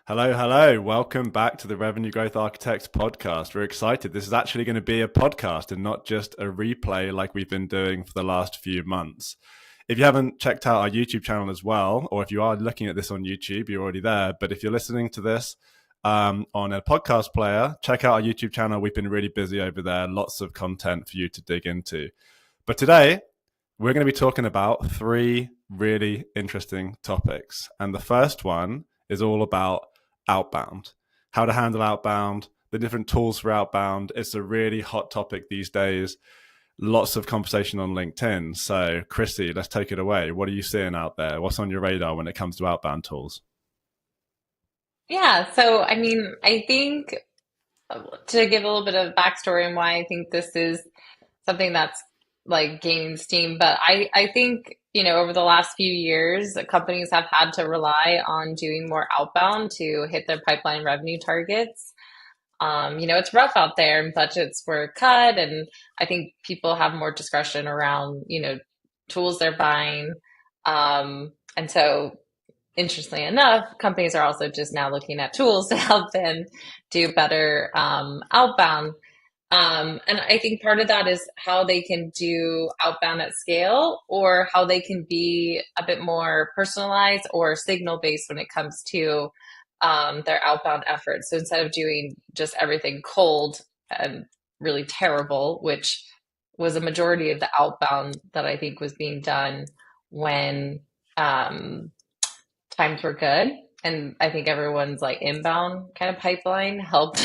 Hello, hello. Welcome back to the Revenue Growth Architects podcast. We're excited. This is actually going to be a podcast and not just a replay like we've been doing for the last few months. If you haven't checked out our YouTube channel as well, or if you are looking at this on YouTube, you're already there. But if you're listening to this on a podcast player, check out our YouTube channel. We've been really busy over there. Lots of content for you to dig into. But today, we're going to be talking about three really interesting topics. And the first one is all about outbound, how to handle outbound, the different tools for outbound. It's a really hot topic these days. Lots of conversation on LinkedIn. So, Crissy, let's take it away. What are you seeing out there? What's on your radar when it comes to outbound tools? Yeah, so I think to give a little bit of backstory on why I think this is something that's like gaining steam, but I think, over the last few years, companies have had to rely on doing more outbound to hit their pipeline revenue targets. It's rough out there and budgets were cut, and I think people have more discretion around, tools they're buying. And so interestingly enough, companies are also just now looking at tools to help them do better outbound. And I think part of that is how they can do outbound at scale, or how they can be a bit more personalized or signal based when it comes to their outbound efforts. So instead of doing just everything cold and really terrible, which was a majority of the outbound that I think was being done when times were good. And I think everyone's like inbound kind of pipeline helped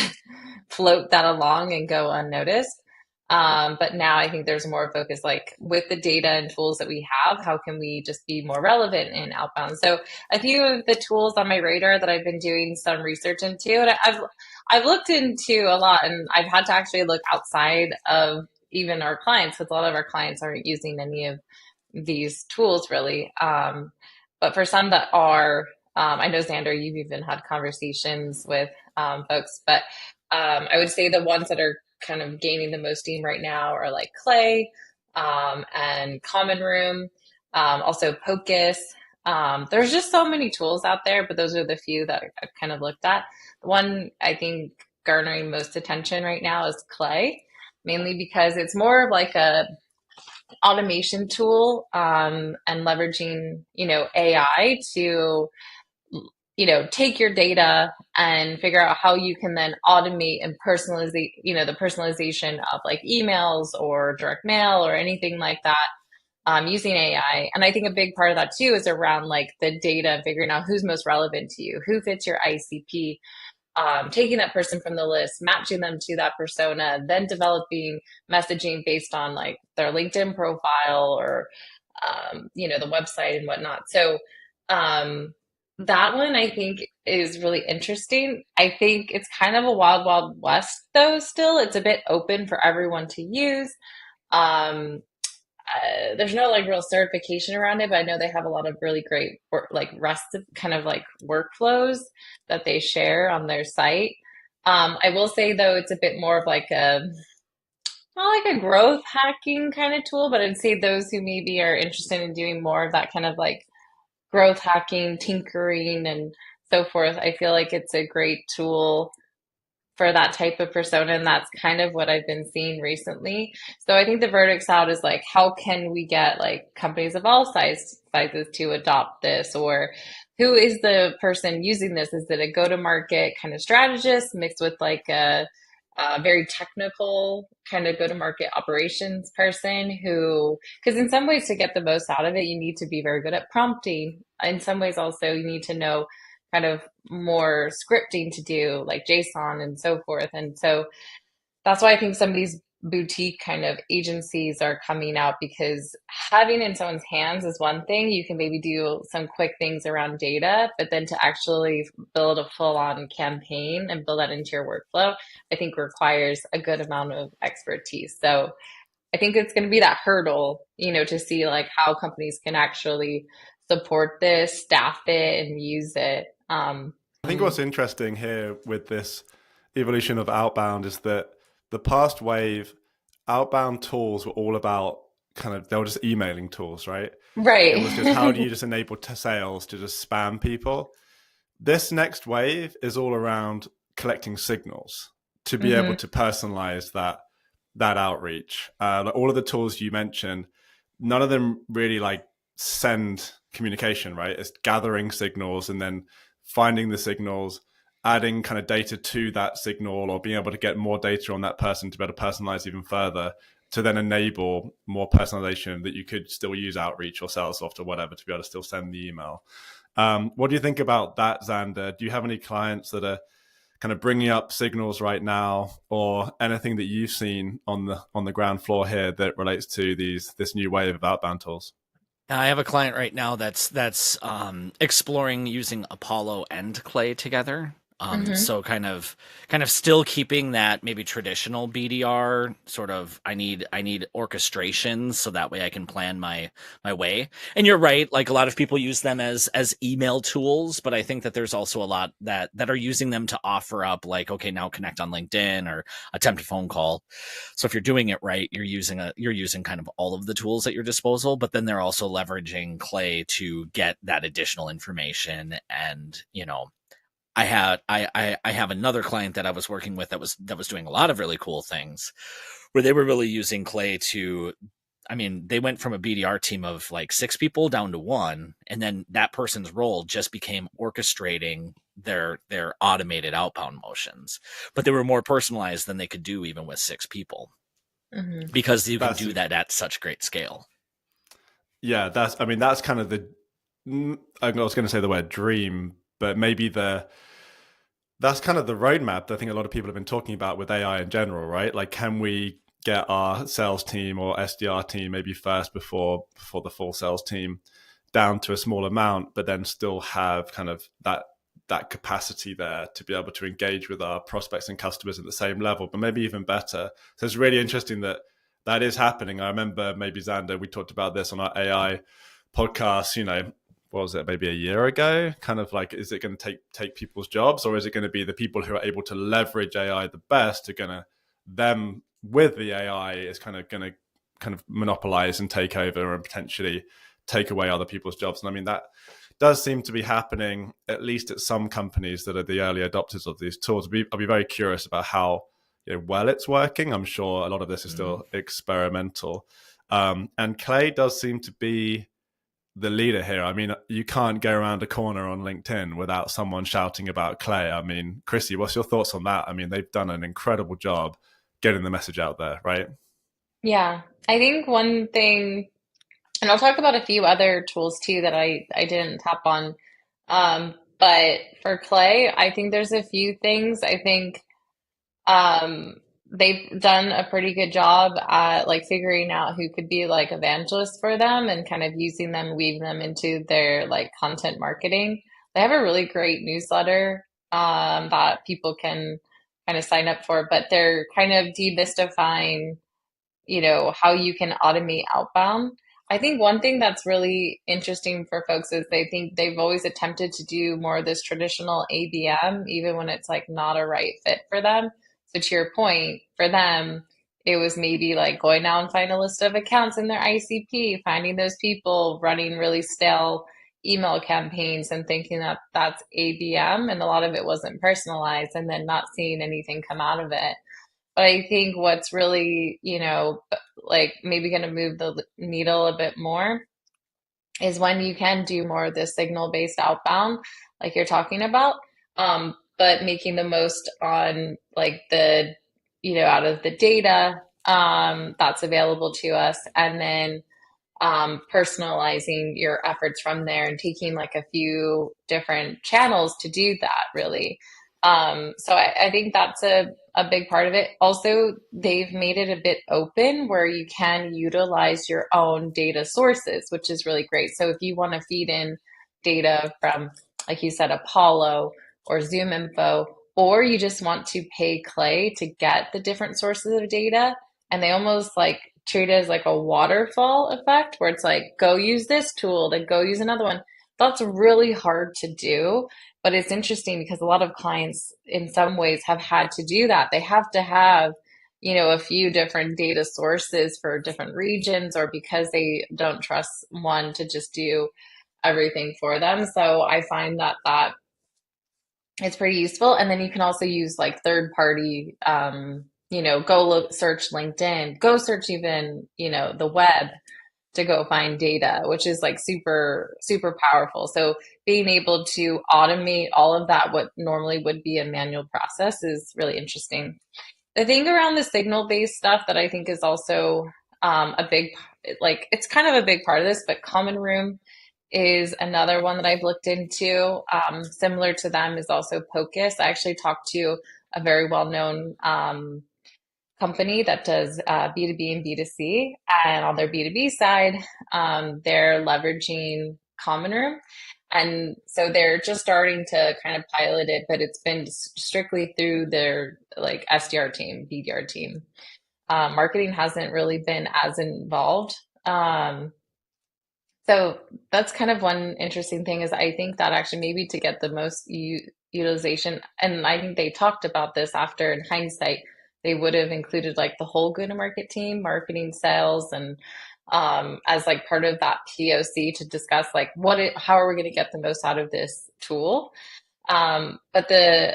float that along and go unnoticed. But now I think there's more focus, like with the data and tools that we have, how can we just be more relevant in outbound? So a few of the tools on my radar that I've been doing some research into, and I've looked into a lot, and I've had to actually look outside of even our clients, because a lot of our clients aren't using any of these tools really. But for some that are, I know, Xander, you've even had conversations with folks, but I would say the ones that are kind of gaining the most steam right now are like Clay and Common Room, also Pocus. There's just so many tools out there, but those are the few that I've kind of looked at. The one I think garnering most attention right now is Clay, mainly because it's more of like a automation tool and leveraging, AI to take your data and figure out how you can then automate and personalize, the personalization of like emails or direct mail or anything like that using AI. And I think a big part of that too is around like the data, figuring out who's most relevant to you, who fits your ICP, taking that person from the list, matching them to that persona, then developing messaging based on like their LinkedIn profile or, the website and whatnot. So, that one I think is really interesting. I think it's kind of a wild, wild west though. Still, it's a bit open for everyone to use. Um, there's no like real certification around it, but I know they have a lot of really great like rest kind of like workflows that they share on their site. I will say though, it's a bit more of like a not like a growth hacking kind of tool, but I'd say those who maybe are interested in doing more of that kind of like growth hacking, tinkering, and so forth. I feel like it's a great tool for that type of persona, and that's kind of what I've been seeing recently. So I think the verdict's out is like, how can we get like companies of all sizes to adopt this, or who is the person using this? Is it a go-to-market kind of strategist mixed with like a very technical kind of go-to-market operations person who, because in some ways to get the most out of it, you need to be very good at prompting. In some ways also you need to know kind of more scripting to do like JSON and so forth. And so that's why I think some of these boutique kind of agencies are coming out, because having in someone's hands is one thing. You can maybe do some quick things around data, but then to actually build a full-on campaign and build that into your workflow, I think requires a good amount of expertise. So I think it's going to be that hurdle, to see like how companies can actually support this, staff it, and use it. I think what's interesting here with this evolution of outbound is that the past wave, outbound tools were all about they were just emailing tools, right? It Right. was just how do you just enable sales to just spam people? This next wave is all around collecting signals to be able Mm-hmm. to personalize that outreach. Like all of the tools you mentioned, none of them really like send communication, right? It's gathering signals and then finding the signals, adding kind of data to that signal, or being able to get more data on that person to be able to personalize even further, to then enable more personalization that you could still use outreach or Salesloft or whatever to be able to still send the email. What do you think about that, Xander? Do you have any clients that are kind of bringing up signals right now, or anything that you've seen on the ground floor here that relates to this new wave of outbound tools? I have a client right now that's exploring using Apollo and Clay together. Mm-hmm. So kind of still keeping that maybe traditional BDR sort of. I need orchestrations so that way I can plan my way. And you're right, like a lot of people use them as email tools, but I think that there's also a lot that are using them to offer up like, okay, now connect on LinkedIn or attempt a phone call. So if you're doing it right, you're using kind of all of the tools at your disposal, but then they're also leveraging Clay to get that additional information. And I have another client that I was working with that was doing a lot of really cool things where they were really using Clay to. I mean, they went from a BDR team of like 6 people down to one, and then that person's role just became orchestrating their automated outbound motions. But they were more personalized than they could do even with 6 people Mm-hmm. because you can That's do that at such great scale. Yeah, that's kind of the, I was going to say the word dream, but maybe that's kind of the roadmap that I think a lot of people have been talking about with AI in general, right? Like, can we get our sales team or SDR team maybe first before the full sales team down to a small amount, but then still have kind of that capacity there to be able to engage with our prospects and customers at the same level, but maybe even better. So it's really interesting that is happening. I remember, maybe Xander, we talked about this on our AI podcast, what was it, maybe a year ago? Kind of like, is it going to take people's jobs, or is it going to be the people who are able to leverage AI the best are going to, them with the AI is kind of going to kind of monopolize and take over and potentially take away other people's jobs. And I mean, that does seem to be happening, at least at some companies that are the early adopters of these tools. I'll be very curious about how well it's working. I'm sure a lot of this is still experimental. And Clay does seem to be the leader here. I mean, you can't go around a corner on LinkedIn without someone shouting about Clay. I mean, Crissy, what's your thoughts on that? I mean, they've done an incredible job getting the message out there, right? Yeah, I think one thing, and I'll talk about a few other tools too that I didn't tap on. But for Clay, I think there's a few things. I think um, they've done a pretty good job at like figuring out who could be like evangelists for them and kind of using them, weave them into their like content marketing. They have a really great newsletter that people can kind of sign up for, but they're kind of demystifying, how you can automate outbound. I think one thing that's really interesting for folks is they think they've always attempted to do more of this traditional ABM, even when it's like not a right fit for them. So to your point, for them, it was maybe like going out and find a list of accounts in their ICP, finding those people, running really stale email campaigns and thinking that that's ABM. And a lot of it wasn't personalized and then not seeing anything come out of it. But I think what's really, like maybe going to move the needle a bit more is when you can do more of this signal-based outbound, like you're talking about, but making the most on like the, out of the data that's available to us, and then personalizing your efforts from there and taking like a few different channels to do that really. So I think that's a big part of it. Also, they've made it a bit open where you can utilize your own data sources, which is really great. So if you want to feed in data from, like you said, Apollo or Zoom Info, or you just want to pay Clay to get the different sources of data, and they almost like treat it as like a waterfall effect where it's like, go use this tool, then go use another one. That's really hard to do. But it's interesting because a lot of clients in some ways have had to do that. They have to have, a few different data sources for different regions, or because they don't trust one to just do everything for them. So I find that it's pretty useful. And then you can also use like third party, go look, search LinkedIn, go search even, the web to go find data, which is like super, super powerful. So being able to automate all of that, what normally would be a manual process, is really interesting. The thing around the signal based stuff that I think is also a big, like, it's kind of a big part of this, but Common Room is another one that I've looked into. Similar to them is also Pocus. I actually talked to a very well known company that does B2B and B2C. And on their B2B side, they're leveraging Common Room. And so they're just starting to kind of pilot it, but it's been strictly through their like SDR team, BDR team. Marketing hasn't really been as involved. So that's kind of one interesting thing, is I think that actually maybe to get the most utilization, and I think they talked about this after in hindsight, they would have included like the whole go-to-market team, marketing, sales, and as like part of that POC to discuss like how are we going to get the most out of this tool. But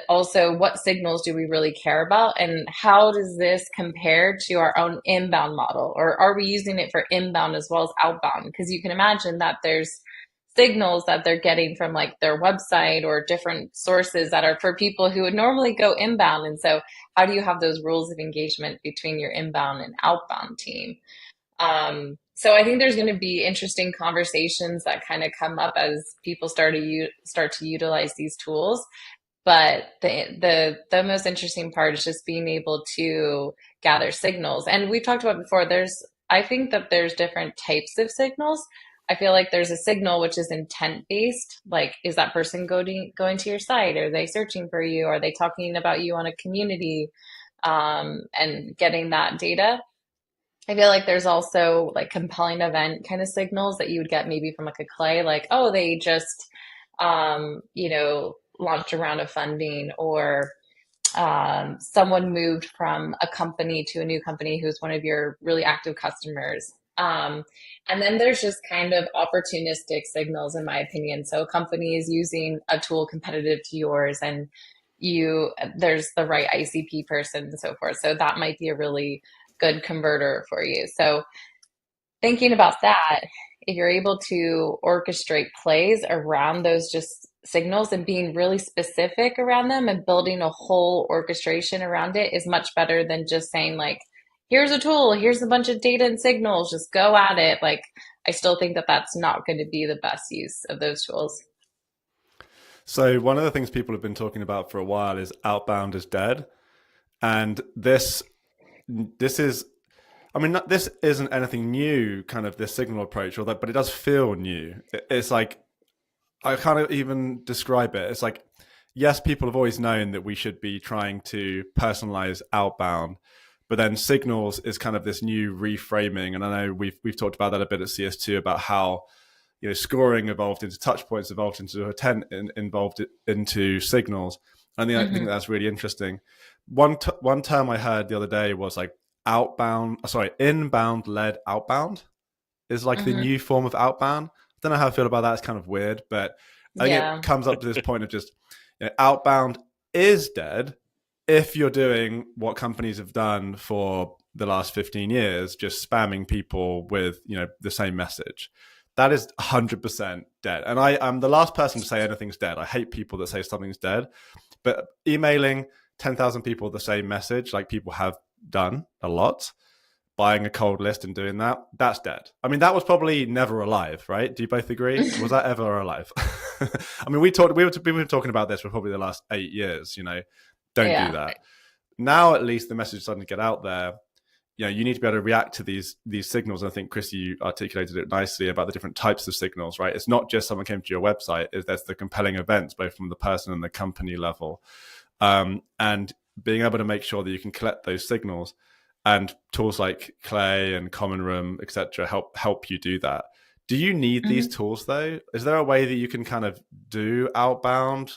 also what signals do we really care about, and how does this compare to our own inbound model, or are we using it for inbound as well as outbound? Because you can imagine that there's signals that they're getting from like their website or different sources that are for people who would normally go inbound. And so how do you have those rules of engagement between your inbound and outbound team? So I think there's going to be interesting conversations that kind of come up as people start to utilize these tools. But the most interesting part is just being able to gather signals. And we've talked about before, I think that there's different types of signals. I feel like there's a signal which is intent based, like is that person going to your site? Are they searching for you? Are they talking about you on a community, and getting that data? I feel like there's also like compelling event kind of signals that you would get maybe from like a Clay, like, oh, they just, launched a round of funding, or someone moved from a company to a new company who's one of your really active customers. And then there's just kind of opportunistic signals, in my opinion. So a company is using a tool competitive to yours, and there's the right ICP person and so forth. So that might be a really good converter for you. So thinking about that, if you're able to orchestrate plays around those just signals and being really specific around them and building a whole orchestration around it, is much better than just saying like, here's a tool, here's a bunch of data and signals, just go at it. Like, I still think that that's not going to be the best use of those tools. So one of the things people have been talking about for a while is outbound is dead. And this is, I mean, this isn't anything new, kind of this signal approach, but it does feel new. It's like, I can't even describe it. It's like, yes, people have always known that we should be trying to personalize outbound, but then signals is kind of this new reframing. And I know we've talked about that a bit at CS2, about how, scoring evolved into touch points, evolved into intent, involved into signals. And I think that's really interesting. One term I heard the other day was like inbound led outbound is like the new form of outbound. I don't know how I feel about that. It's kind of weird, but I think it comes up to this point of just, outbound is dead if you're doing what companies have done for the last 15 years, just spamming people with, the same message. That is 100% dead. And I'm the last person to say anything's dead. I hate people that say something's dead, but emailing 10,000 people the same message, like people have done a lot, buying a cold list and doing that, that's dead. I mean, that was probably never alive, right? Do you both agree? Was that ever alive? I mean, we've been talking about this for probably the last 8 years, don't do that. Now, at least the message is starting to get out there. You need to be able to react to these signals. And I think, Crissy, you articulated it nicely about the different types of signals, right? It's not just someone came to your website. There's the compelling events, both from the person and the company level. And being able to make sure that you can collect those signals, and tools like Clay and Common Room, etc., help you do that. Do you need these tools though? Is there a way that you can kind of do outbound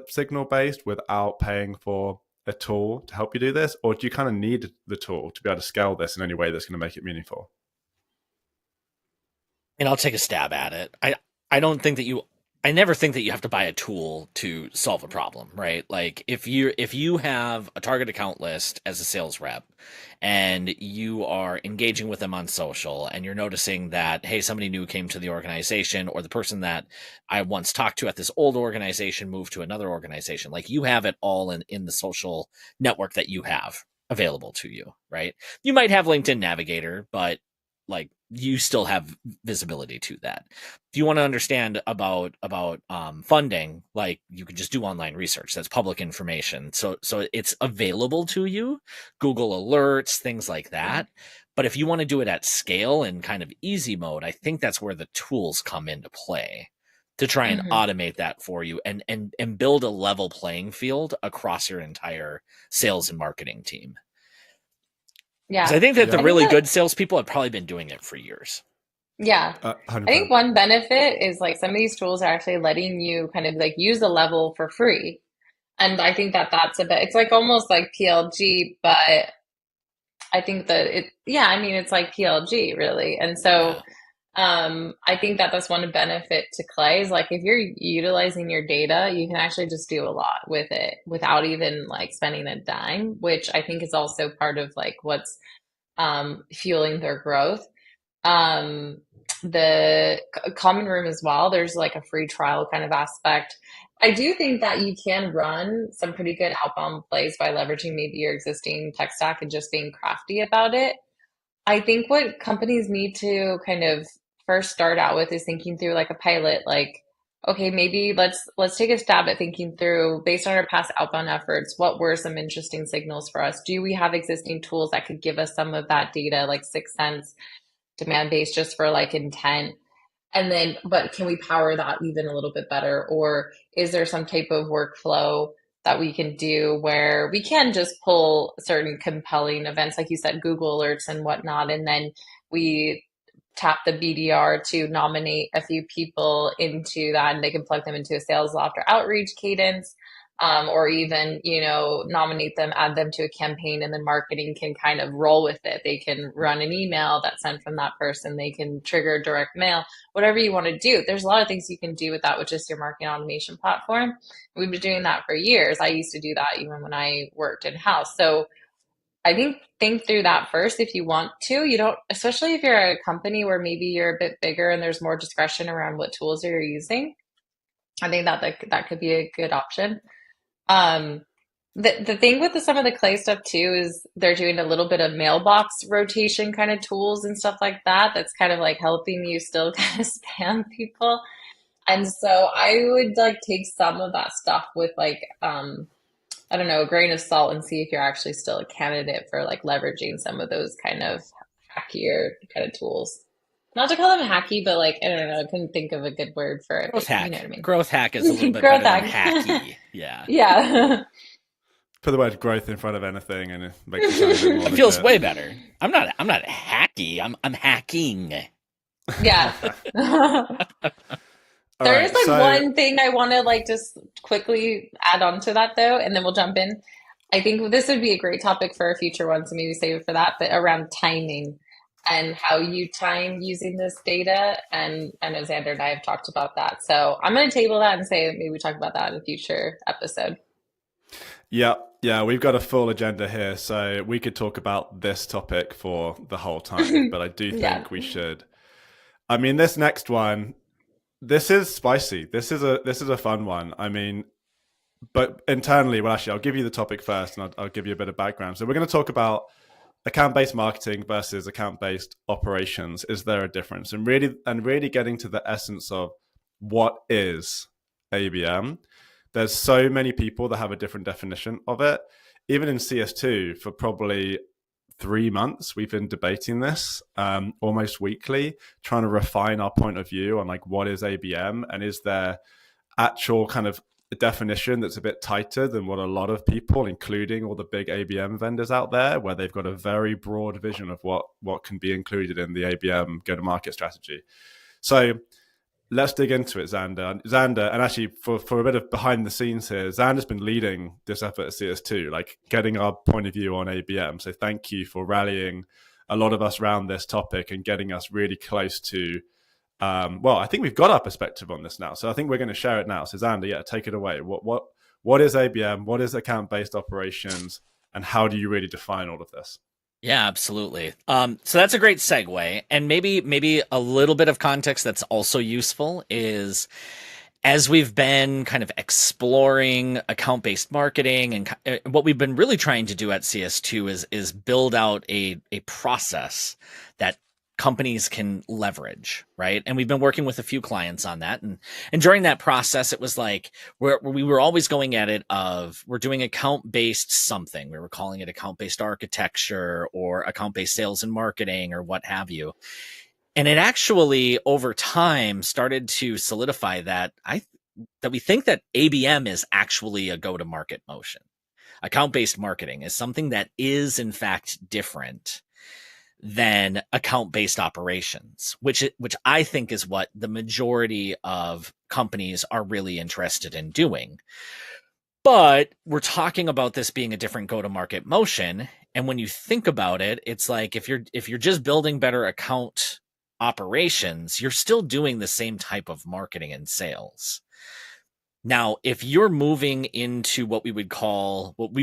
signal based without paying for a tool to help you do this, or do you kind of need the tool to be able to scale this in any way that's going to make it meaningful? And I'll take a stab at it. I don't think that you I never think that you have to buy a tool to solve a problem, right? Like if you have a target account list as a sales rep and you are engaging with them on social and you're noticing that, hey, somebody new came to the organization, or the person that I once talked to at this old organization moved to another organization, like you have it all in the social network that you have available to you, right? You might have LinkedIn Navigator, but like you still have visibility to that. If you want to understand about funding, like you can just do online research. That's public information. So it's available to you, Google alerts, things like that. But if you want to do it at scale and kind of easy mode, I think that's where the tools come into play to try and automate that for you and build a level playing field across your entire sales and marketing team. Yeah. I think that the really good salespeople have probably been doing it for years. Yeah. I think one benefit is like some of these tools are actually letting you kind of like use a level for free. And I think that that's a bit, it's like almost like PLG, but I think that it's like PLG really. And so I think that that's one benefit to Clay is like if you're utilizing your data, you can actually just do a lot with it without even like spending a dime, which I think is also part of like what's fueling their growth. The common room as well, there's like a free trial kind of aspect. I do think that you can run some pretty good outbound plays by leveraging maybe your existing tech stack and just being crafty about it. I think what companies need to kind of first start out with is thinking through like a pilot, like, okay, maybe let's take a stab at thinking through based on our past outbound efforts, what were some interesting signals for us? Do we have existing tools that could give us some of that data, like 6sense, demand based just for like intent? And then, but can we power that even a little bit better? Or is there some type of workflow that we can do where we can just pull certain compelling events, like you said, Google alerts and whatnot, and then we tap the BDR to nominate a few people into that, and they can plug them into a sales loft or outreach cadence, or even, nominate them, add them to a campaign, and then marketing can kind of roll with it. They can run an email that's sent from that person. They can trigger direct mail, whatever you want to do. There's a lot of things you can do with that, with just your marketing automation platform. We've been doing that for years. I used to do that even when I worked in-house. So I think through that first if you want to. You don't, especially if you're a company where maybe you're a bit bigger and there's more discretion around what tools you're using. I think that could be a good option. The thing with some of the Clay stuff too is they're doing a little bit of mailbox rotation kind of tools and stuff like that. That's kind of like helping you still kind of spam people. And so I would like take some of that stuff with like, I don't know, a grain of salt and see if you're actually still a candidate for like leveraging some of those kind of hackier kind of tools. Not to call them hacky, but like, I don't know, I couldn't think of a good word for it. Growth hack. You know what I mean? Growth hack is a little bit better than hacky. Yeah. Yeah. Put the word growth in front of anything and it makes it sound a bit more It feels legit. way better. I'm not hacky. I'm hacking. Yeah. There is like one thing I want to like just quickly add on to that though, and then we'll jump in. I think this would be a great topic for a future one, so maybe save it for that, but around timing and how you time using this data. And I know Xander and I have talked about that. So I'm going to table that and say maybe we talk about that in a future episode. Yeah, we've got a full agenda here, so we could talk about this topic for the whole time, but I do think we should. I mean, this next one, this is spicy. This is a fun one. I mean, but internally, well, actually, I'll give you the topic first, and I'll give you a bit of background. So we're going to talk about account-based marketing versus account-based operations. Is there a difference? And really getting to the essence of what is ABM. There's so many people that have a different definition of it. Even in CS2, for probably 3 months, we've been debating this almost weekly, trying to refine our point of view on like what is ABM, and is there actual kind of definition that's a bit tighter than what a lot of people, including all the big ABM vendors out there, where they've got a very broad vision of what can be included in the ABM go-to-market strategy. So let's dig into it, Xander. And actually, for a bit of behind the scenes here, Xander's been leading this effort at CS2, like getting our point of view on ABM. So thank you for rallying a lot of us around this topic and getting us really close to Well, I think we've got our perspective on this now, so I think we're going to share it now. So Xander, yeah, take it away. What is ABM? What is account-based operations? And how do you really define all of this? Yeah, absolutely. So that's a great segue, and maybe a little bit of context that's also useful is as we've been kind of exploring account-based marketing, and what we've been really trying to do at CS2 is build out a process that companies can leverage, right? And we've been working with a few clients on that, and during that process, it was like we were always going at it of we're doing account-based something. We were calling it account-based architecture or account-based sales and marketing or what have you. And it actually over time started to solidify that we think that ABM is actually a go-to-market motion. Account-based marketing is something that is in fact different than account-based operations, which I think is what the majority of companies are really interested in doing. But we're talking about this being a different go-to-market motion, and when you think about it, it's like if you're just building better account operations, you're still doing the same type of marketing and sales. Now, if you're moving into what we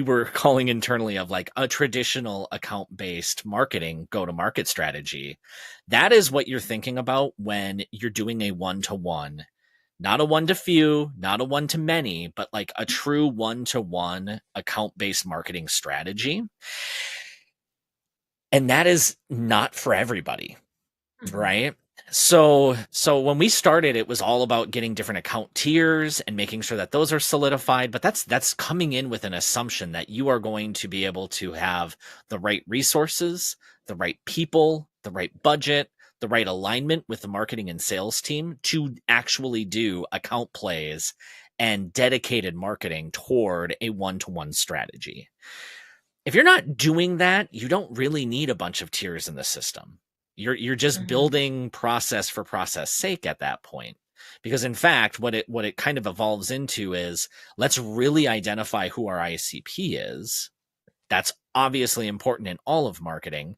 were calling internally of like a traditional account-based marketing go-to-market strategy, that is what you're thinking about when you're doing a one-to-one, not a one-to-few, not a one-to-many, but like a true one-to-one account-based marketing strategy. And that is not for everybody. Right. So when we started, it was all about getting different account tiers and making sure that those are solidified. But that's coming in with an assumption that you are going to be able to have the right resources, the right people, the right budget, the right alignment with the marketing and sales team to actually do account plays and dedicated marketing toward a one-to-one strategy. If you're not doing that, you don't really need a bunch of tiers in the system. You're just building process for process sake at that point. Because in fact, what it kind of evolves into is let's really identify who our ICP is. That's obviously important in all of marketing.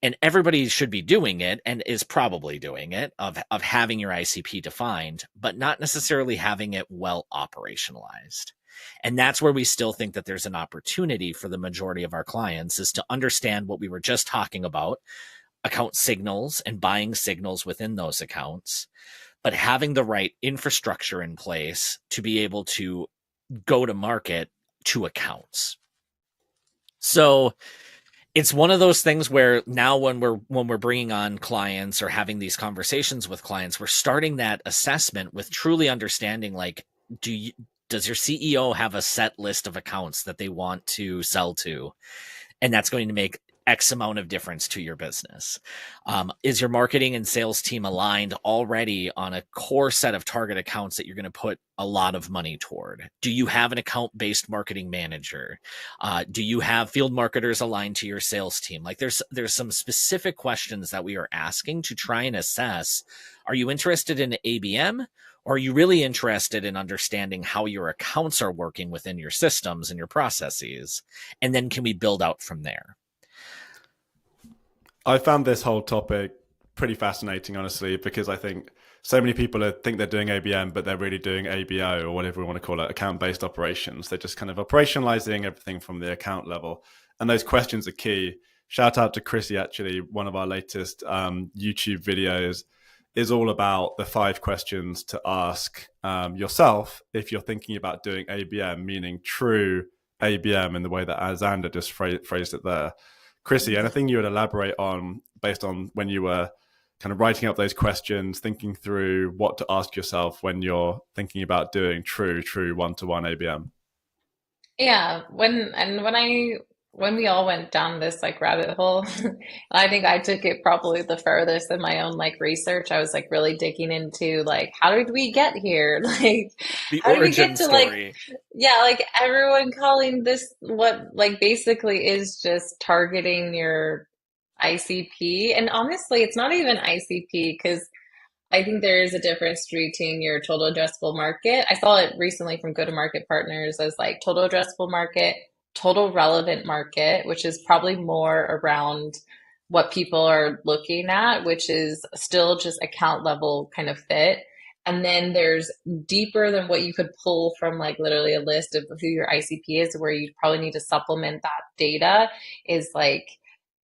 And everybody should be doing it and is probably doing it of having your ICP defined, but not necessarily having it well operationalized. And that's where we still think that there's an opportunity for the majority of our clients is to understand what we were just talking about, account signals and buying signals within those accounts, but having the right infrastructure in place to be able to go to market to accounts. So it's one of those things where now when we're bringing on clients or having these conversations with clients, we're starting that assessment with truly understanding, like, does your CEO have a set list of accounts that they want to sell to? And that's going to make X amount of difference to your business. Is your marketing and sales team aligned already on a core set of target accounts that you're going to put a lot of money toward? Do you have an account-based marketing manager? Do you have field marketers aligned to your sales team? Like there's some specific questions that we are asking to try and assess, are you interested in ABM? Or are you really interested in understanding how your accounts are working within your systems and your processes? And then can we build out from there? I found this whole topic pretty fascinating, honestly, because I think so many people think they're doing ABM, but they're really doing ABO or whatever we want to call it, account-based operations. They're just kind of operationalizing everything from the account level. And those questions are key. Shout out to Crissy, actually, one of our latest YouTube videos is all about the 5 questions to ask yourself if you're thinking about doing ABM, meaning true ABM in the way that Xander just phrased it there. Crissy, anything you would elaborate on based on when you were kind of writing up those questions, thinking through what to ask yourself when you're thinking about doing true one-to-one ABM? Yeah, when we all went down this like rabbit hole, I think I took it probably the furthest in my own like research. I was like really digging into like how did we get here? Like The how did we origin get to story. like yeah, like everyone calling this what like basically is just targeting your ICP. And honestly, it's not even ICP because I think there is a difference between your total addressable market. I saw it recently from go-to-market partners as like total addressable market, total relevant market, which is probably more around what people are looking at, which is still just account level kind of fit. And then there's deeper than what you could pull from like literally a list of who your ICP is, where you probably need to supplement that data is like,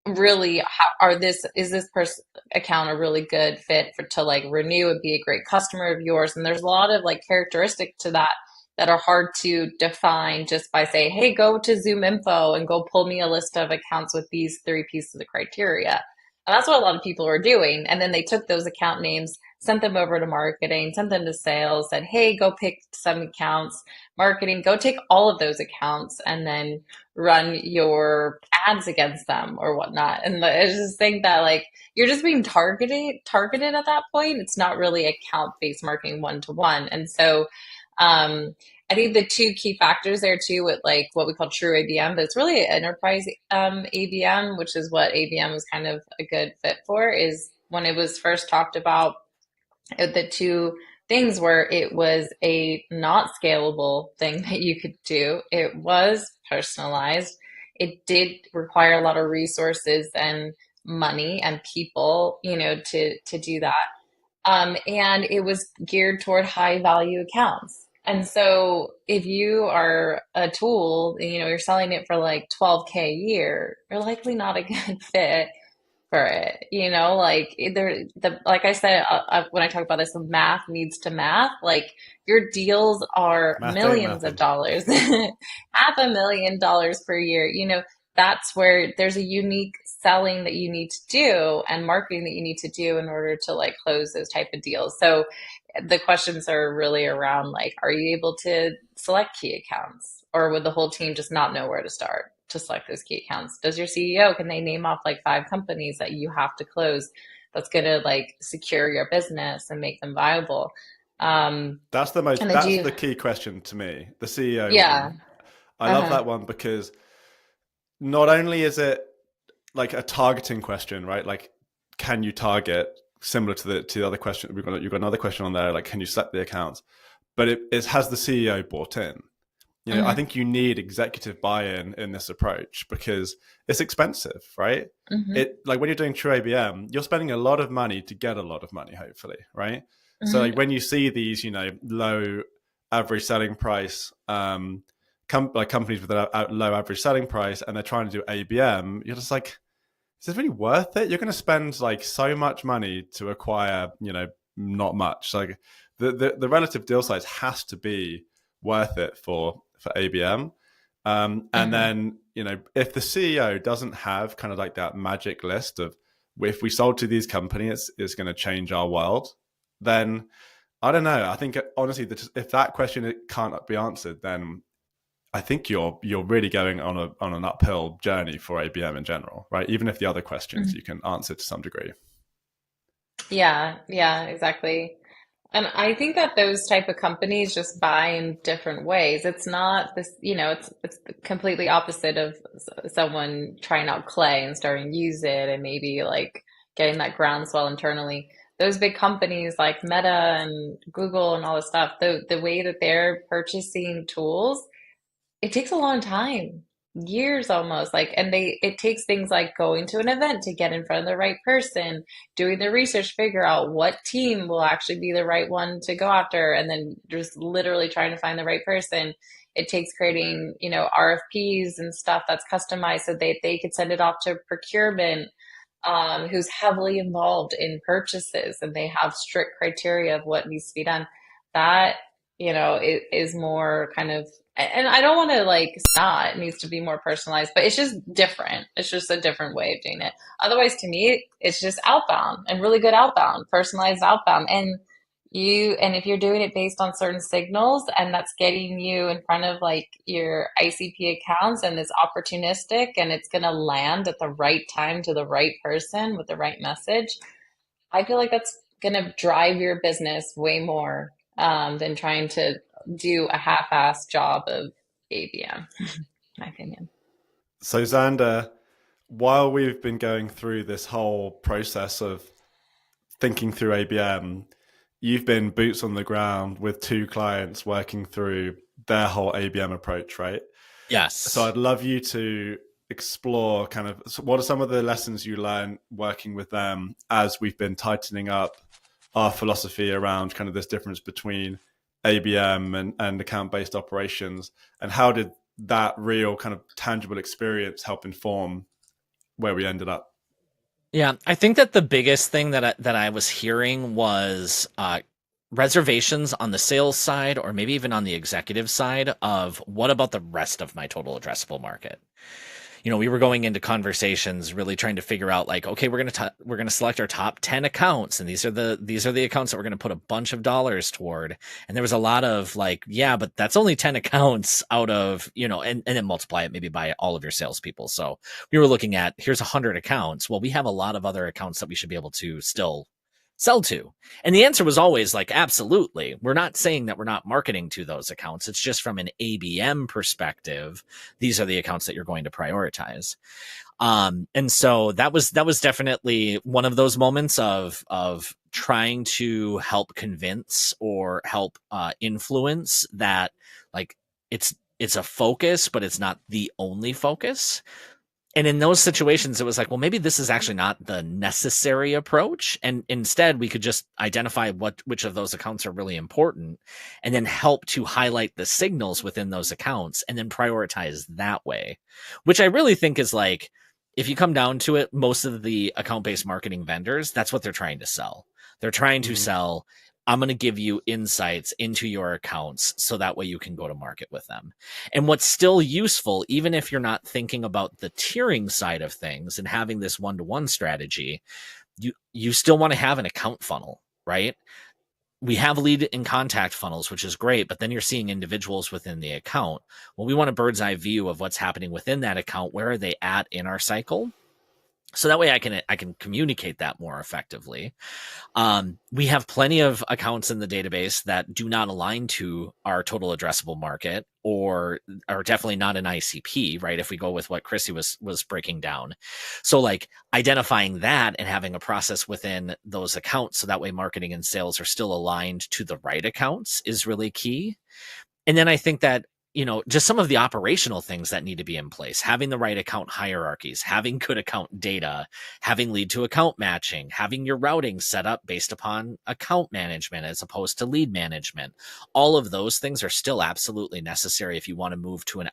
really, is this person account a really good fit to like renew and be a great customer of yours? And there's a lot of like characteristics to that are hard to define just by saying, hey, go to Zoom Info and go pull me a list of accounts with these three pieces of criteria. And that's what a lot of people are doing. And then they took those account names, sent them over to marketing, sent them to sales, said, hey, go pick some accounts, marketing, go take all of those accounts and then run your ads against them or whatnot. And I just think that like you're just being targeted at that point. It's not really account-based marketing one-to-one. And so I think the two key factors there too, with like what we call true ABM, but it's really enterprise ABM, which is what ABM was kind of a good fit for, is when it was first talked about, the two things were it was a not scalable thing that you could do. It was personalized. It did require a lot of resources and money and people, to do that. And it was geared toward high value accounts. And so if you are a tool, you're selling it for like 12K a year, you're likely not a good fit for it. Like I said, when I talk about this, math needs to math. Like your deals are Math millions of dollars, $500,000 per year. That's where there's a unique selling that you need to do and marketing that you need to do in order to like close those type of deals. So the questions are really around like, are you able to select key accounts, or would the whole team just not know where to start to select those key accounts? Does your CEO, can they name off like 5 companies that you have to close that's going to like secure your business and make them viable? That's the key question to me, the CEO Yeah. one. I love that one because not only is it like a targeting question, right? Like, can you target, similar to the other question? You've got another question on there, like, can you select the accounts? But it has the CEO bought in. I think you need executive buy-in in this approach because it's expensive, right? It like when you're doing true ABM, you're spending a lot of money to get a lot of money, hopefully, right? So like when you see these, low average selling price companies with a low average selling price, and they're trying to do ABM, you're just like, is this really worth it? You're going to spend like so much money to acquire, not much. Like the relative deal size has to be worth it for ABM. And then, if the CEO doesn't have kind of like that magic list of, if we sold to these companies, it's going to change our world, then I don't know. I think honestly, if that question can't be answered, then I think you're really going on an uphill journey for ABM in general, right? Even if the other questions you can answer to some degree. Yeah, exactly. And I think that those type of companies just buy in different ways. It's not this, it's completely opposite of someone trying out clay and starting to use it and maybe like getting that groundswell internally. Those big companies like Meta and Google and all this stuff, the way that they're purchasing tools, it takes a long time, years almost. Like, and it takes things like going to an event to get in front of the right person, doing the research, figure out what team will actually be the right one to go after, and then just literally trying to find the right person. It takes creating, RFPs and stuff that's customized so they could send it off to procurement, who's heavily involved in purchases, and they have strict criteria of what needs to be done. That, it is more kind of, and I don't want to like it needs to be more personalized, but it's just different. It's just a different way of doing it. Otherwise, to me, it's just outbound and really good outbound, personalized outbound. And if you're doing it based on certain signals and that's getting you in front of like your ICP accounts and it's opportunistic and it's going to land at the right time to the right person with the right message, I feel like that's going to drive your business way more than trying to do a half-assed job of ABM, my opinion. So Xander, while we've been going through this whole process of thinking through ABM, you've been boots on the ground with 2 clients working through their whole ABM approach, right? Yes. So I'd love you to explore kind of what are some of the lessons you learn working with them as we've been tightening up our philosophy around kind of this difference between ABM and account-based operations, and how did that real kind of tangible experience help inform where we ended up? Yeah, I think that the biggest thing that I was hearing was reservations on the sales side, or maybe even on the executive side, of what about the rest of my total addressable market? We were going into conversations really trying to figure out, like, okay, we're going to select our top 10 accounts, and these are the accounts that we're going to put a bunch of dollars toward. And there was a lot of like, yeah, but that's only 10 accounts out of, and then multiply it maybe by all of your salespeople. So we were looking at, here's 100 accounts. Well, we have a lot of other accounts that we should be able to still sell to. And the answer was always like, absolutely. We're not saying that we're not marketing to those accounts. It's just from an ABM perspective, these are the accounts that you're going to prioritize. And so that was definitely one of those moments of trying to help convince or help influence that, like, it's a focus, but it's not the only focus. And in those situations, it was like, well, maybe this is actually not the necessary approach. And instead, we could just identify which of those accounts are really important, and then help to highlight the signals within those accounts, and then prioritize that way, which I really think is, like, if you come down to it, most of the account-based marketing vendors, that's what they're trying to sell. They're trying to sell, I'm going to give you insights into your accounts so that way you can go to market with them. And what's still useful, even if you're not thinking about the tiering side of things and having this one-to-one strategy, you still want to have an account funnel, right? We have lead and contact funnels, which is great, but then you're seeing individuals within the account. Well, we want a bird's eye view of what's happening within that account. Where are they at in our cycle? So that way I can communicate that more effectively. We have plenty of accounts in the database that do not align to our total addressable market, or are definitely not an ICP, right? If we go with what Crissy was breaking down. So, like, identifying that and having a process within those accounts so that way marketing and sales are still aligned to the right accounts is really key. And then I think that, just some of the operational things that need to be in place, having the right account hierarchies, having good account data, having lead to account matching, having your routing set up based upon account management as opposed to lead management. All of those things are still absolutely necessary if you want to move to an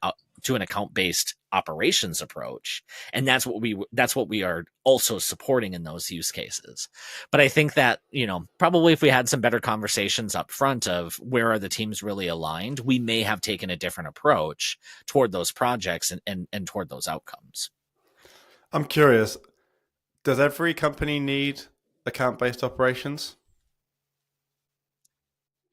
account-based operations approach. And that's what we are also supporting in those use cases. But I think that, probably if we had some better conversations up front of where are the teams really aligned, we may have taken a different approach toward those projects and toward those outcomes. I'm curious, does every company need account-based operations?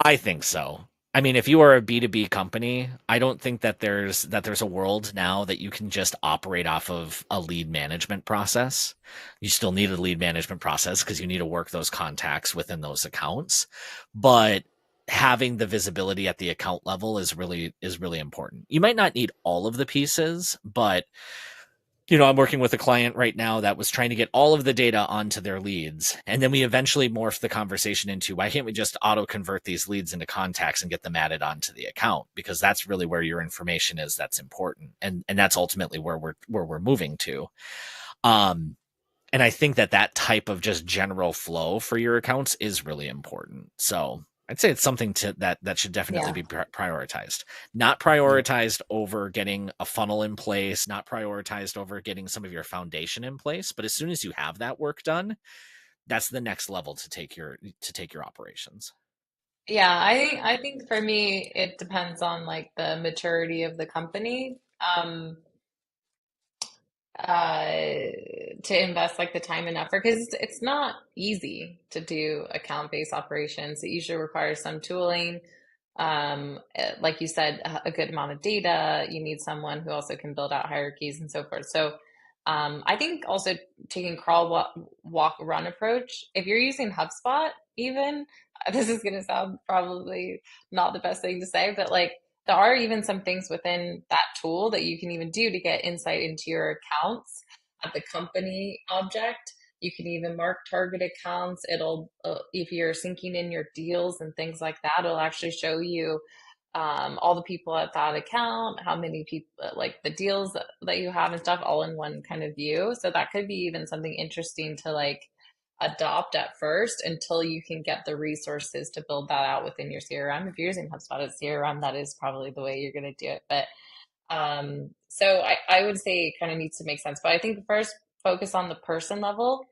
I think so. I mean, if you are a B2B company, I don't think that there's a world now that you can just operate off of a lead management process. You still need a lead management process because you need to work those contacts within those accounts. But having the visibility at the account level is really important. You might not need all of the pieces, but I'm working with a client right now that was trying to get all of the data onto their leads. And then we eventually morphed the conversation into, why can't we just auto convert these leads into contacts and get them added onto the account? Because that's really where your information is that's important. And that's ultimately where we're moving to. And I think that type of just general flow for your accounts is really important. So I'd say it's something that should definitely be prioritized. Not prioritized over getting a funnel in place, not prioritized over getting some of your foundation in place. But as soon as you have that work done, that's the next level to take your operations. Yeah, I think for me it depends on like the maturity of the company. To invest like the time and effort, because it's not easy to do account-based operations. It usually requires some tooling. Like you said, a good amount of data. You need someone who also can build out hierarchies and so forth. So I think also taking crawl, walk, run approach. If you're using HubSpot, even this is going to sound probably not the best thing to say, but like there are even some things within that tool that you can even do to get insight into your accounts at the company object. You can even mark target accounts. It'll, if you're syncing in your deals and things like that, it'll actually show you all the people at that account, how many people, like the deals that you have and stuff, all in one kind of view. So that could be even something interesting to like adopt at first until you can get the resources to build that out within your CRM. If you're using HubSpot as CRM, that is probably the way you're going to do it. But so I would say it kind of needs to make sense. But I think first focus on the person level.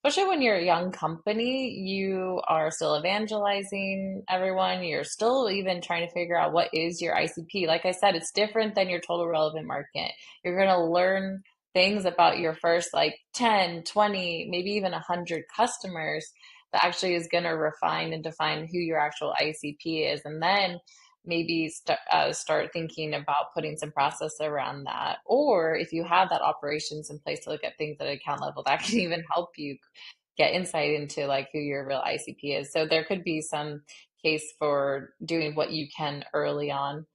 Especially when you're a young company, you are still evangelizing everyone. You're still even trying to figure out what is your ICP. Like I said, it's different than your total relevant market. You're going to learn things about your first like 10, 20, maybe even 100 customers that actually is going to refine and define who your actual ICP is. And then maybe start thinking about putting some process around that. Or if you have that operations in place to look at things at account level, that can even help you get insight into like who your real ICP is. So there could be some case for doing what you can early on.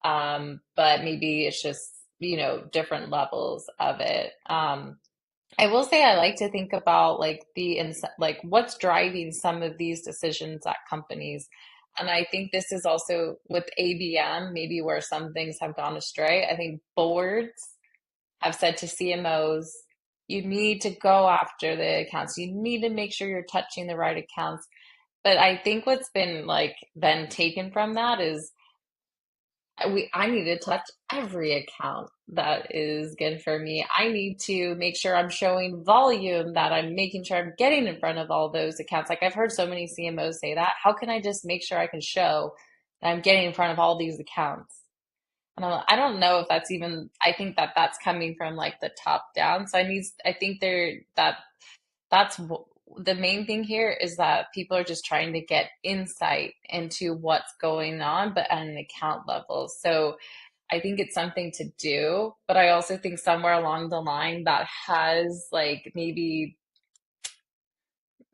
But maybe it's just, different levels of it. I will say I like to think about like like what's driving some of these decisions at companies. And I think this is also with ABM, maybe where some things have gone astray. I think boards have said to CMOs, you need to go after the accounts. You need to make sure you're touching the right accounts. But I think what's been like then taken from that is I need to touch every account that is good for me. I need to make sure I'm showing volume, that I'm making sure I'm getting in front of all those accounts. Like I've heard so many CMOs say that. How can I just make sure I can show that I'm getting in front of all these accounts? And I don't know if that's even, I think that that's coming from like the top down. So I think that's the main thing here is that people are just trying to get insight into what's going on, but at an account level. So I think it's something to do, but I also think somewhere along the line that has like maybe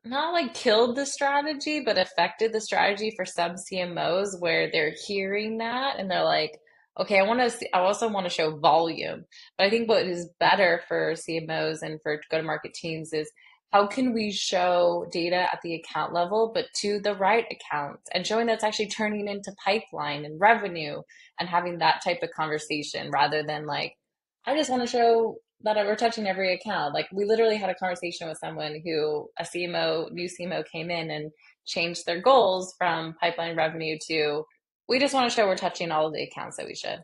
not like killed the strategy, but affected the strategy for some CMOs where they're hearing that and they're like, okay, I also want to show volume. But I think what is better for CMOs and for go-to-market teams is how can we show data at the account level, but to the right accounts and showing that's actually turning into pipeline and revenue and having that type of conversation rather than like, I just want to show that we're touching every account. Like we literally had a conversation with someone who new CMO came in and changed their goals from pipeline revenue to, we just want to show we're touching all of the accounts that we should.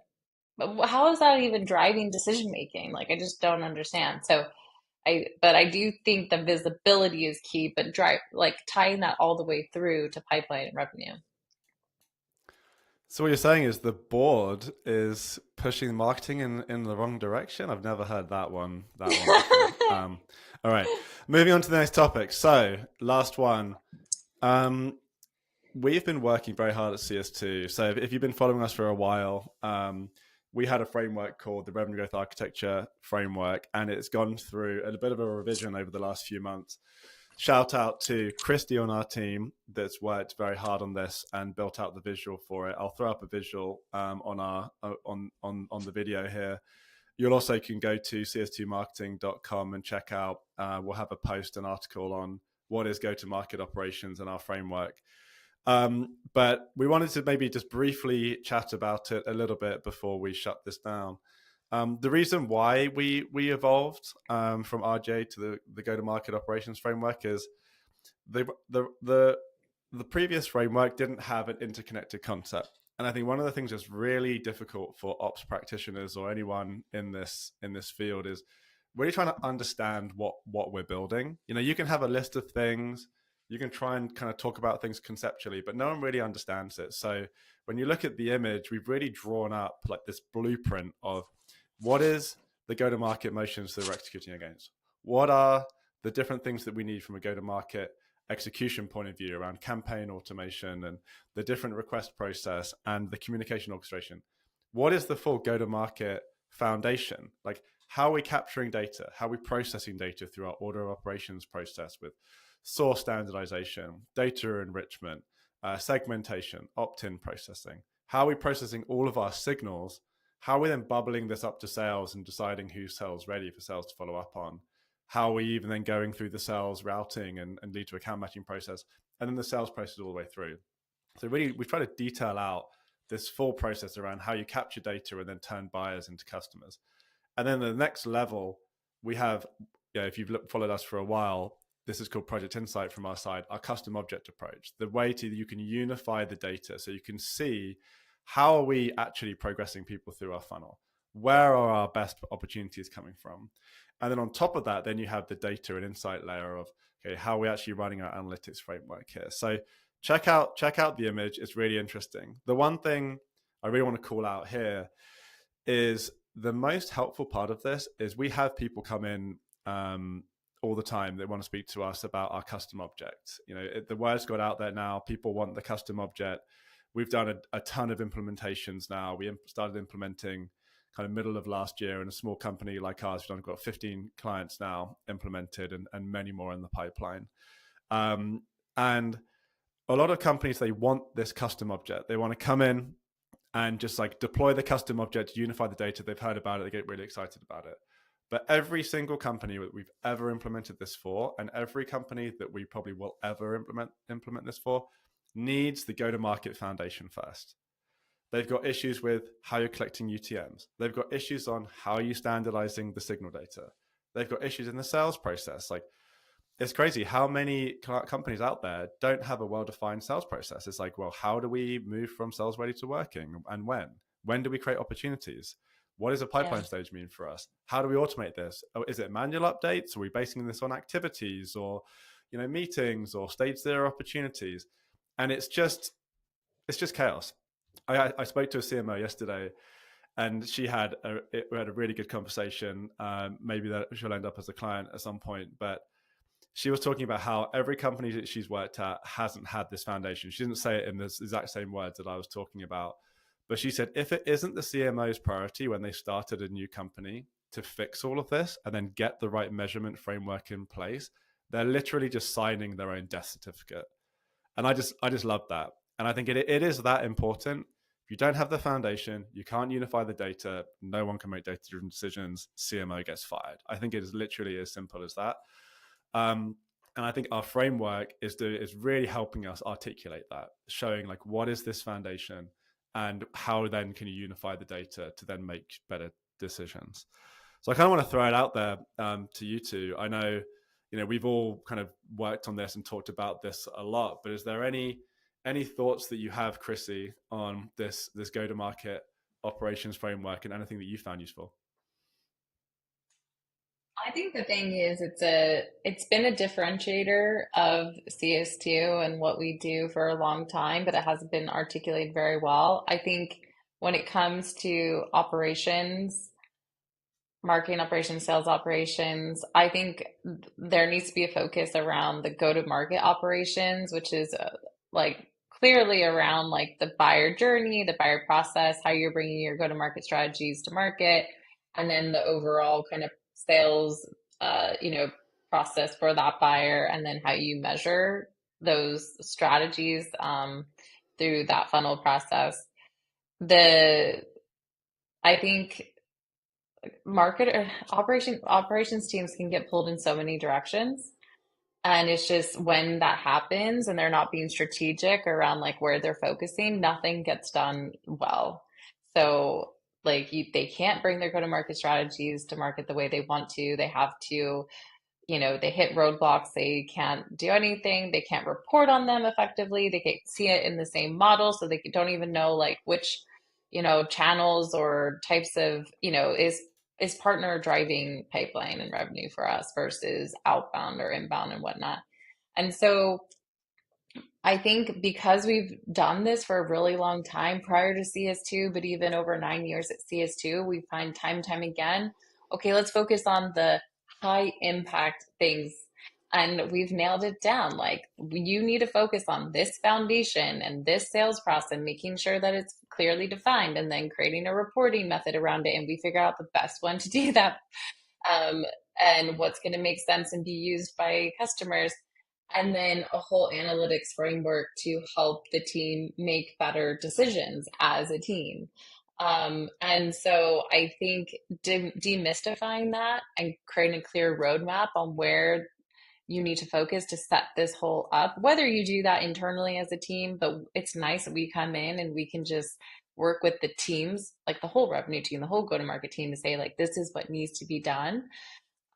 But how is that even driving decision making? Like I just don't understand. So but I do think the visibility is key, but tying that all the way through to pipeline and revenue. So what you're saying is the board is pushing marketing in the wrong direction? I've never heard that one. All right, moving on to the next topic. So last one. We've been working very hard at CS2. So if you've been following us for a while, we had a framework called the Revenue Growth Architecture Framework, and it's gone through a bit of a revision over the last few months. Shout out to Crissy on our team that's worked very hard on this and built out the visual for it. I'll throw up a visual on the video here. You'll also can go to cs2marketing.com and check out. We'll have a post, an article on what is go-to-market operations and our framework. But we wanted to maybe just briefly chat about it a little bit before we shut this down. The reason why we evolved from RJ to the go-to-market operations framework is the previous framework didn't have an interconnected concept, and I think one of the things that's really difficult for ops practitioners or anyone in this field is really trying to understand what we're building. You can have a list of things, you can try and kind of talk about things conceptually, but no one really understands it. So when you look at the image, we've really drawn up like this blueprint of what is the go-to-market motions that we're executing against? What are the different things that we need from a go-to-market execution point of view around campaign automation and the different request process and the communication orchestration? What is the full go-to-market foundation? Like, how are we capturing data? How are we processing data through our order of operations process with source standardization, data enrichment, segmentation, opt-in processing? How are we processing all of our signals? How are we then bubbling this up to sales and deciding who's sales ready for sales to follow up on? How are we even then going through the sales routing and lead to account matching process, and then the sales process all the way through? So really, we try to detail out this full process around how you capture data and then turn buyers into customers. And then the next level, we have, if you've followed us for a while, this is called Project Insight from our side, our custom object approach, the way you can unify the data so you can see how are we actually progressing people through our funnel? Where are our best opportunities coming from? And then on top of that, then you have the data and insight layer of, okay, how are we actually running our analytics framework here? So check out the image. It's really interesting. The one thing I really want to call out here is the most helpful part of this is we have people come in all the time. They want to speak to us about our custom objects. The word's got out there now. People want the custom object. We've done a ton of implementations now. We started implementing kind of middle of last year in a small company like ours. We've got 15 clients now implemented and many more in the pipeline. And a lot of companies, they want this custom object. They want to come in and just like deploy the custom object, unify the data. They've heard about it. They get really excited about it. But every single company that we've ever implemented this for, and every company that we probably will ever implement this for, needs the go-to-market foundation first. They've got issues with how you're collecting UTMs. They've got issues on how you're standardizing the signal data. They've got issues in the sales process. Like, it's crazy how many companies out there don't have a well-defined sales process. It's like, well, how do we move from sales ready to working, and when? When do we create opportunities? What does a pipeline stage mean for us? How do we automate this? Is it manual updates? Are we basing this on activities or, meetings or stage 0 opportunities? And it's just chaos. I spoke to a CMO yesterday, and she had a really good conversation. Maybe that she'll end up as a client at some point, but she was talking about how every company that she's worked at hasn't had this foundation. She didn't say it in the exact same words that I was talking about, but she said if it isn't the CMO's priority when they started a new company to fix all of this and then get the right measurement framework in place, they're literally just signing their own death certificate. And I just love that. And I think it is that important. If you don't have the foundation, you can't unify the data, no one can make data-driven decisions, CMO gets fired. I think it is literally as simple as that. And I think our framework is really helping us articulate that, showing like, what is this foundation and how then can you unify the data to then make better decisions? So I kind of want to throw it out there to you two. I know, we've all kind of worked on this and talked about this a lot, but is there any thoughts that you have, Crissy, on this go-to-market operations framework and anything that you found useful? I think the thing is it's been a differentiator of CS2 and what we do for a long time, but it hasn't been articulated very well. I think when it comes to operations, marketing operations, sales operations, I think there needs to be a focus around the go-to-market operations, which is like clearly around like the buyer journey, the buyer process, how you're bringing your go-to-market strategies to market, and then the overall kind of sales, process for that buyer, and then how you measure those strategies through that funnel process. I think operations teams can get pulled in so many directions. And it's just when that happens and they're not being strategic around like where they're focusing, nothing gets done well. So like they can't bring their go-to-market strategies to market the way they want to. They have to, they hit roadblocks. They can't do anything. They can't report on them effectively. They can't see it in the same model. So they don't even know like which, channels or types of, is partner driving pipeline and revenue for us versus outbound or inbound and whatnot. And so I think because we've done this for a really long time prior to CS2, but even over 9 years at CS2, we find time and time again, okay, let's focus on the high impact things. And we've nailed it down. Like, you need to focus on this foundation and this sales process, making sure that it's clearly defined, and then creating a reporting method around it. And we figure out the best one to do that, and what's going to make sense and be used by customers. And then a whole analytics framework to help the team make better decisions as a team. And so I think demystifying that and creating a clear roadmap on where you need to focus to set this whole up, whether you do that internally as a team, but it's nice that we come in and we can just work with the teams, like the whole revenue team, the whole go-to-market team, to say like, this is what needs to be done,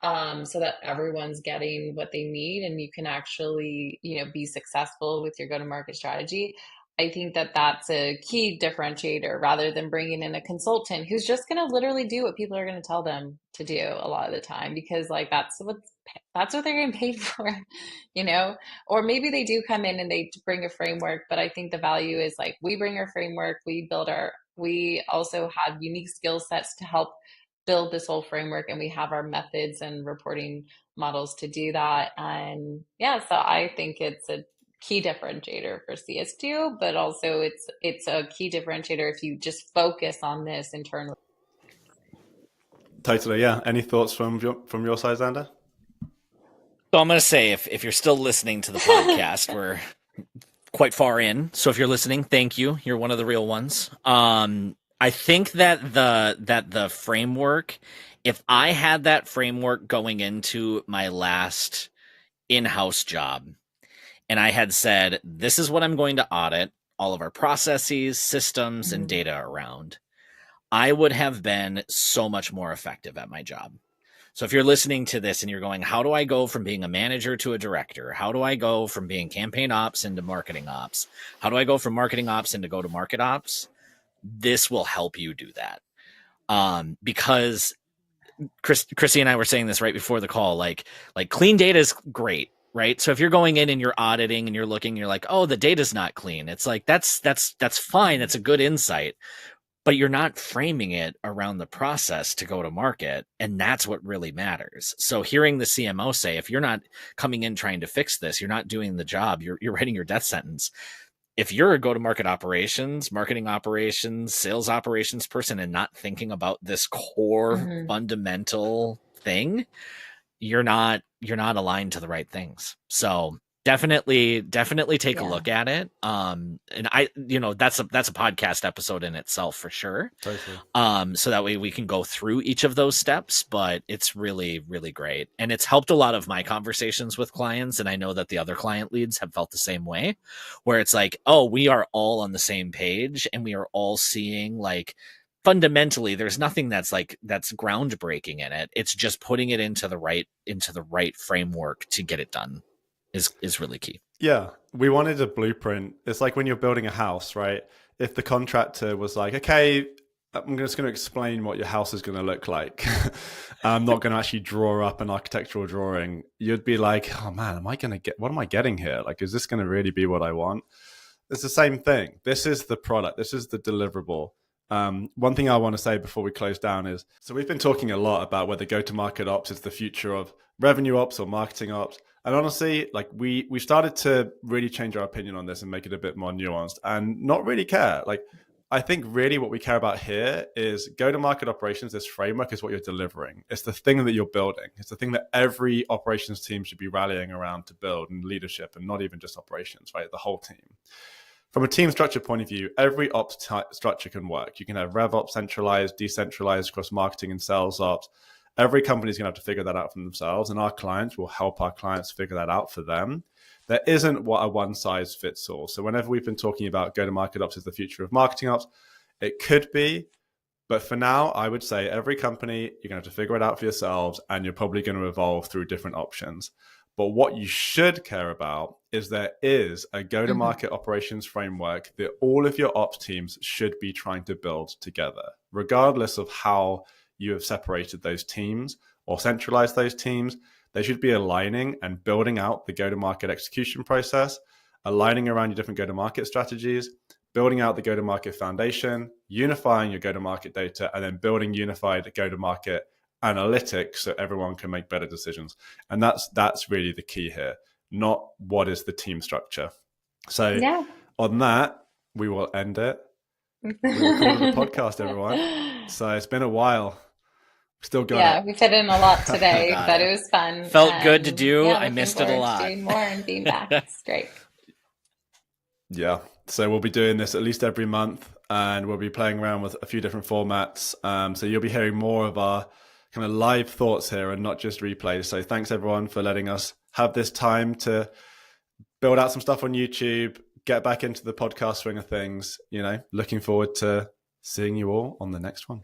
so that everyone's getting what they need and you can actually, be successful with your go-to-market strategy. I think that that's a key differentiator rather than bringing in a consultant who's just going to literally do what people are going to tell them to do a lot of the time, because like that's what they're getting paid for, or maybe they do come in and they bring a framework. But I think the value is like, we bring our framework, we also have unique skill sets to help build this whole framework, and we have our methods and reporting models to do that. And yeah, so I think it's a key differentiator for CS2, but also it's a key differentiator if you just focus on this internally. Totally, yeah. Any thoughts from your side, Xander? So I'm going to say, if you're still listening to the podcast, we're quite far in. So if you're listening, thank you. You're one of the real ones. I think that the framework, if I had that framework going into my last in-house job, and I had said, this is what I'm going to audit all of our processes, systems, and data around, I would have been so much more effective at my job. So if you're listening to this and you're going, how do I go from being a manager to a director? How do I go from being campaign ops into marketing ops? How do I go from marketing ops into go-to-market ops? This will help you do that. Because Crissy and I were saying this right before the call, like clean data is great, right? So if you're going in and you're auditing and you're looking, you're like, oh, the data's not clean. It's like, that's fine. That's a good insight, but you're not framing it around the process to go to market. And that's what really matters. So hearing the CMO say, if you're not coming in trying to fix this, you're not doing the job, you're writing your death sentence. If you're a go-to-market operations, marketing operations, sales operations person and not thinking about this core fundamental thing, you're not aligned to the right things. So definitely take a look at it. And that's a podcast episode in itself for sure. Totally. So that way we can go through each of those steps, but it's really, really great. And it's helped a lot of my conversations with clients. And I know that the other client leads have felt the same way, where it's like, oh, we are all on the same page and we are all seeing like, fundamentally, there's nothing that's groundbreaking in it. It's just putting it into the right framework to get it done is really key. Yeah, we wanted a blueprint. It's like when you're building a house, right? If the contractor was like, okay, I'm just going to explain what your house is going to look like. I'm not going to actually draw up an architectural drawing. You'd be like, oh man, what am I getting here? Like, is this going to really be what I want? It's the same thing. This is the product. This is the deliverable. One thing I want to say before we close down is, so we've been talking a lot about whether go-to-market ops is the future of revenue ops or marketing ops. And honestly, like we started to really change our opinion on this and make it a bit more nuanced and not really care. Like, I think really what we care about here is go-to-market operations. This framework is what you're delivering. It's the thing that you're building. It's the thing that every operations team should be rallying around to build, and leadership, and not even just operations, right? The whole team. From a team structure point of view, every ops structure can work. You can have rev ops centralized, decentralized across marketing and sales ops. Every company is going to have to figure that out for themselves, and our clients will help our clients figure that out for them. There isn't what a one size fits all. So whenever we've been talking about go-to-market ops is the future of marketing ops, it could be, but for now, I would say every company, you're going to have to figure it out for yourselves, and you're probably going to evolve through different options. But what you should care about is there is a go-to-market operations framework that all of your ops teams should be trying to build together, regardless of how you have separated those teams or centralized those teams. They should be aligning and building out the go-to-market execution process, aligning around your different go-to-market strategies, building out the go-to-market foundation, unifying your go-to-market data, and then building unified go-to-market analytics so everyone can make better decisions. And that's really the key here, not what is the team structure. So on that, we will end it. We recorded the podcast, everyone. So it's been a while. Still got it. Yeah, we've hit in a lot today, but it was fun. Felt good to do. I missed it a lot. Doing more and being back. It's great. Yeah. So we'll be doing this at least every month, and we'll be playing around with a few different formats. So you'll be hearing more of our kind of live thoughts here and not just replays. So thanks everyone for letting us have this time to build out some stuff on YouTube, get back into the podcast swing of things. Looking forward to seeing you all on the next one.